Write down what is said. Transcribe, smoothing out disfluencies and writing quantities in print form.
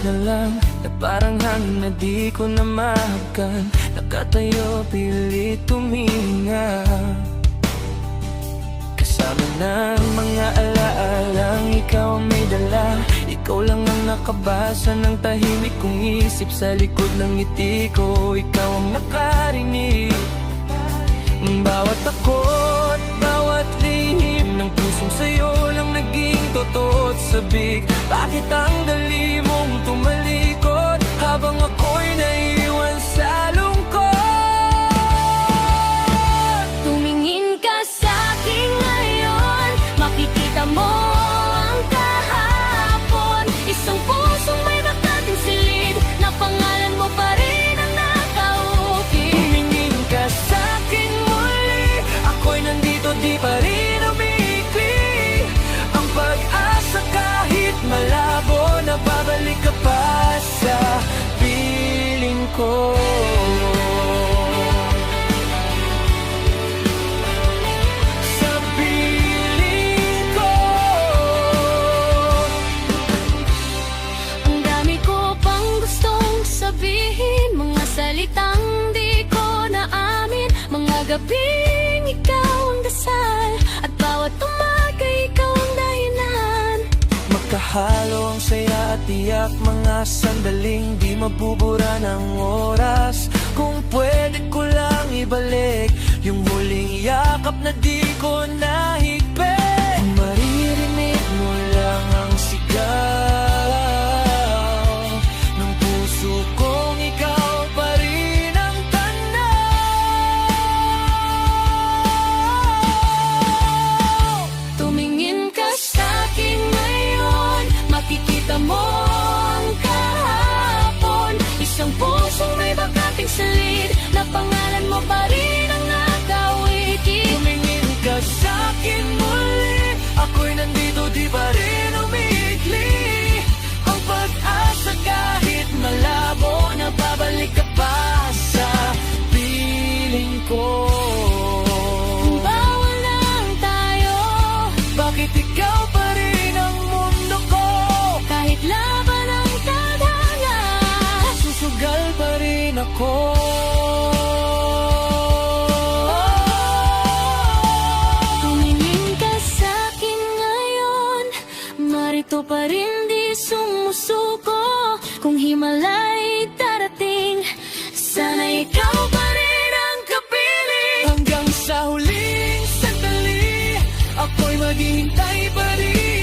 na lang, na parang hangin na di ko na mahagkan. Nakatayo, pilit tuminga, kasama ng mga alaalang ikaw ang may dala. Ikaw lang ang nakabasa ng tahimik kong isip. Sa likod ng ngiti ko, ikaw ang nakarinig. Bawat takot, bawat lihim ng pusong sa'yo lang naging totoo at sabik. Bakit ang dali mong tumalikod habang ako'y naiwan sa lungkot? Tumingin ka sa'kin ngayon, makikita mo ang kahapon. Isang pusong may bakating silid, na pangalan mo pa rin ang nakaukit. Tumingin ka sa'kin muli, ako'y nandito, di pa rin umiikli. Ang pag-asa kahit malabo, nababalik ka pa sa piling ko. Sa piling ko. Ang dami ko pang gustong sabihin, mga salitang di ko naamin. Mga gabing ikaw ang dasal, at bawat umaga ikaw ang dahilan. Magkahalo ang saya at tiyak, mga sandaling di mabubura ng oras. Kung pwede ko lang ibalik yung huling yakap na di ko nahigpit. Maririnig mo lang ang sigaw ng puso kong ikaw pa rin ang tanaw. Tumingin ka sa'kin ngayon, makikita mo ang kahapon. Isang pusong may bakating salid, na pangalan mo pa rin ang nakawiki. Tumingin ka sa'kin muli, ako'y nandito, di pa rin umiikli. Ang pag-asa kahit malabo, nababalik ka pa sa piling ko. Kung bawal lang tayo, Bakit ikaw pa rin ang mundo ko? kahit laban ang tadhana, Susugal pa rin ako. tumingin ka sa'kin ngayon, marito pa rin di sumusuko. Kung himalay darating, sana ikaw pa rin ang kapiling. Hanggang sa huling sandali, ako'y maghihintay pa rin.